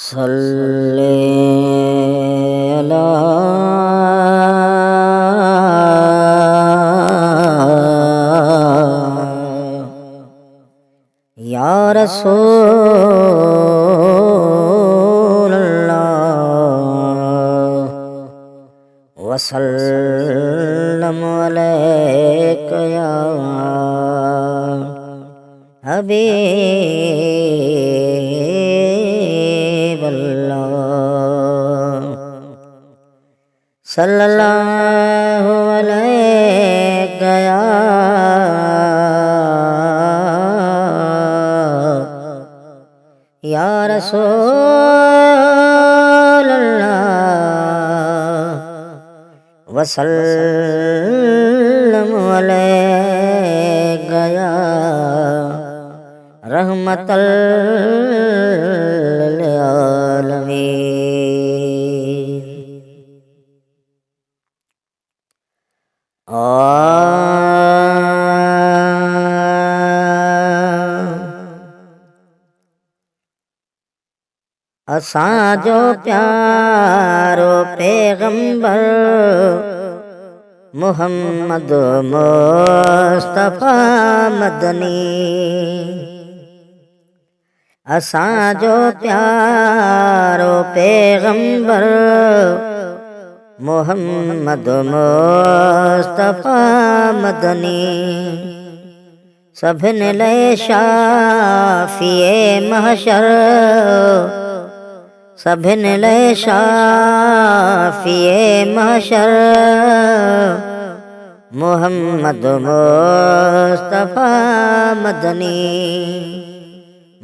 सल्ले अला या रसूल अल्लाह वसल्लम अलैका या हबीब अल्लाह सल्लल्लाहु अलैका या रसूल अल्लाह वसल्लम अलैका या रहमतल लिल आलमीन। असां जो प्यारो पैगंबर मुहम्मद मुस्तफा मदनी। असां जो प्यारो पैगंबर मुहम्मद मुस्तफा मदनी। सभिन लाइ शाफिए महशर, सभिन लाइ शाफिए महशर मुहम्मद मुस्तफा मदनी।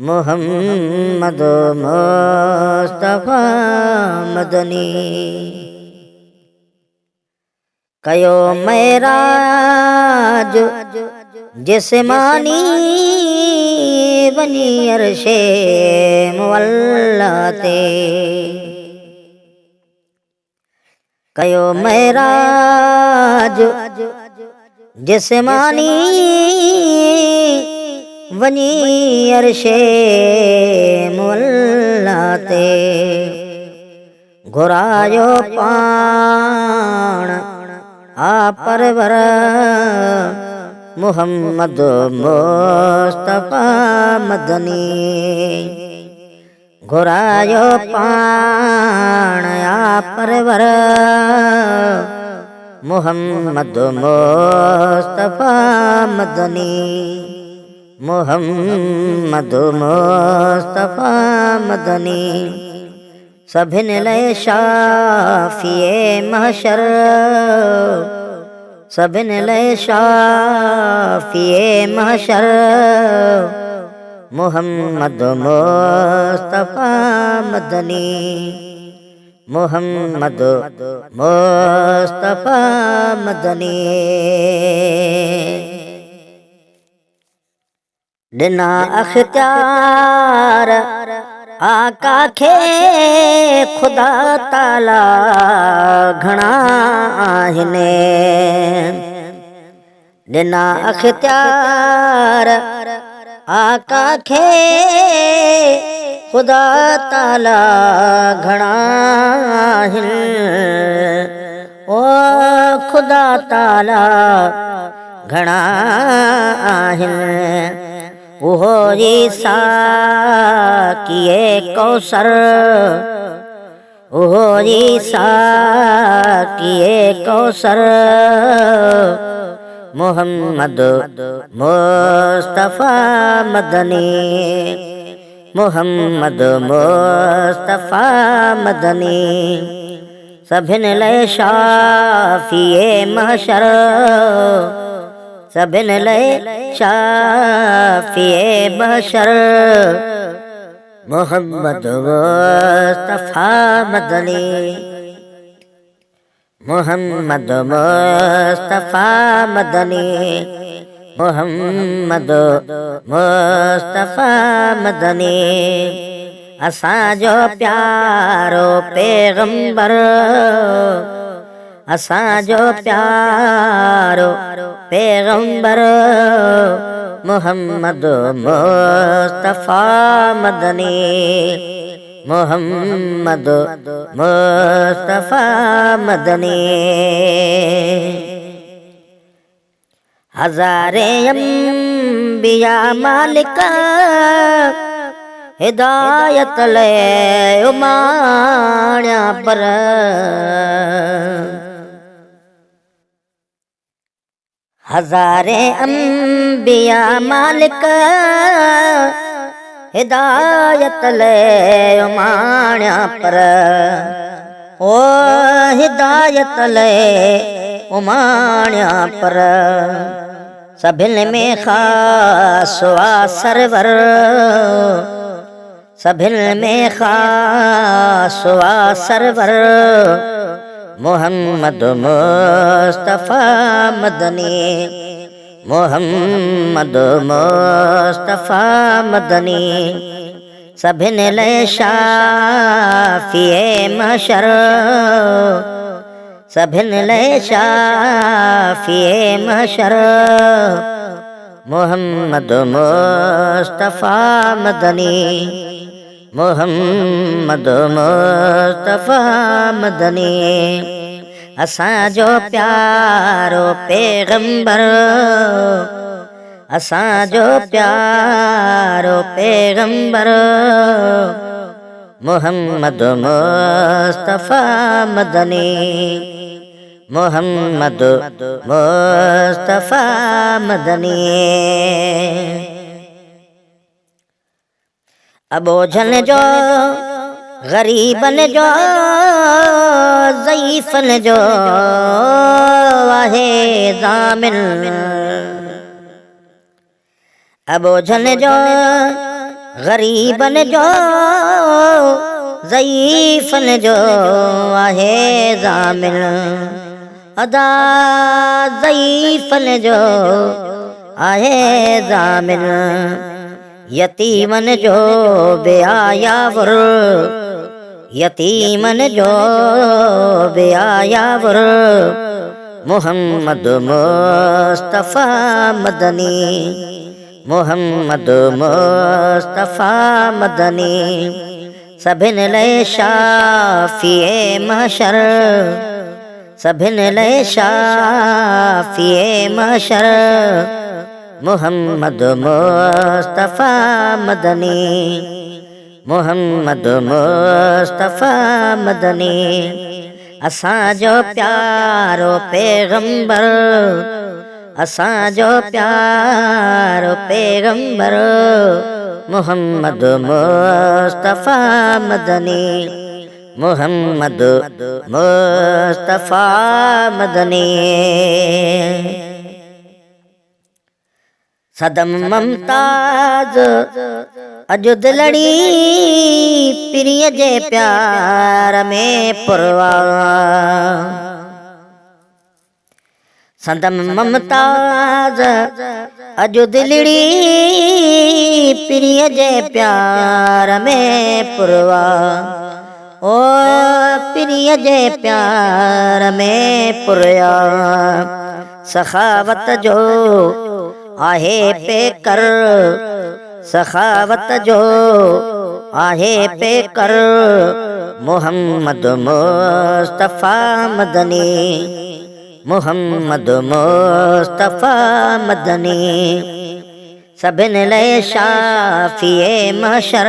मुहम्मद मुस्तफा मदनी। कयो मेराज जिस्मानी वनी अरशे मुअल्ला ते। कयो मेराज जिस्मानी वनी अरशे मुअल्ला ते। घुरायो पाण आ परवर मुहम्मद मुस्तफा मदनी। घुरायो पाण आ परवर मुहम्मद मुस्तफा मदनी। मुहम्मद मुस्तफा मदनी। सभिन लाइ शाफिए महशर, सभिन लाइ शाफिए महशर मुहम्मद मुस्तफा मदनी। मुहम्मद मुस्तफा मदनी। दिना अख्तियार आका खे खुदा ताला घणा आहिनि। दिना अख्तियार आका खे खुदा ताला घणा आहिनि। ओ खुदा ताला घणा आहिनि। उहो ईसा किए कौसर, उहो ईसा किए कौसर मुहम्मद मुस्तफा मदनी। मुहम्मद मुस्तफा मदनी। सभिन लाइ शाफिए महशर, सभिन लाइ शाफिए महशर मुहम्मद मुस्तफा मदनी। मुहम्मद मुस्तफा मदनी। मुहम्मद मुस्तफा मदनी। असां जो प्यारो पैगंबर, असां जो प्यारो पैगंबर मोहम्मद मुस्तफा मदनी, मोहम्मद मुस्तफा मदनी। हजारे अंबिया मालिक हिदायत ले उमाण्या पर, हजारे अंबिया मालिक हिदायत ले उमाण्या पर, ओ हिदायत ले उमाण्या पर। सभिन में खास वा सरवर, सभिन में खास वा सरवर, मोहम्मद मुस्तफा मदनी, मोहम्मद मुस्तफा मदनी। सभिन ले शाफिए महशर, सभिन ले शाफिए महशर, मोहम्मद मुस्तफा मदनी, मोहम्मद मुस्तफा मदनी। असां जो प्यारो पैगंबर, असां जो प्यारो पैगंबर, मोहम्मद मुस्तफा मदनी, मोहम्मद मुस्तफा मदनी। अबोझन जो गरीबन जो ज़ईफ़न जो आहे ज़ामिन, अबोझन जो गरीबन जो ज़ईफ़न जो आहे ज़ामिन, अदा ज़ईफ़न जो आहे ज़ामिन। यतीमन जो बेआयावर, यतीमन जो बेआयावर, मोहम्मद मुस्तफा मदनी, मोहम्मद मुस्तफा मदनी। सभिन ले शाफिए महशर, सभिन ले शाफिए महशर, मोहम्मद मुस्तफा मदनी, मोहम्मद मुस्तफा मदनी। असां जो प्यारो पैगंबर, असां जो प्यारो पैगंबर, मोहम्मद मुस्तफा मदनी, मोहम्मद मुस्तफा मदनी। सदम ममताज अज दिलड़ी प्रिय जे प्यार में पुरवा, सदम ममताज अज दिलड़ी प्रिय जे प्यार में पुरवा, ओ प्रिय जे प्यार में पुरया। सखावत जो आहे पेकर, सखावत जो आहे पेकर, मोहम्मद मुस्तफा मदनी, मोहम्मद मुस्तफा मदनी। सभिन ले शाफिए महशर,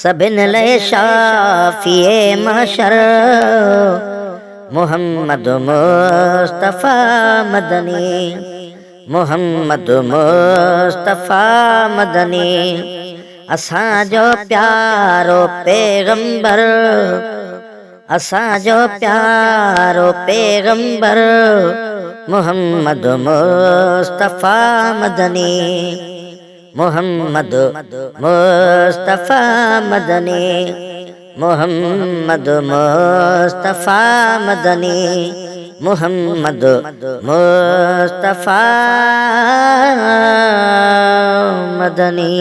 सभिन ले शाफिए महशर, मोहम्मद मुस्तफा मदनी, मोहम्मद मुस्तफा मदनी। असां जो प्यारो पैगंबर, असां जो प्यारो पैगंबर, मोहम्मद मुस्तफा मदनी, मोहम्मद मुस्तफा मदनी, मोहम्मद मुस्तफा मदनी, मोहम्मद मुस्तफा मदनी।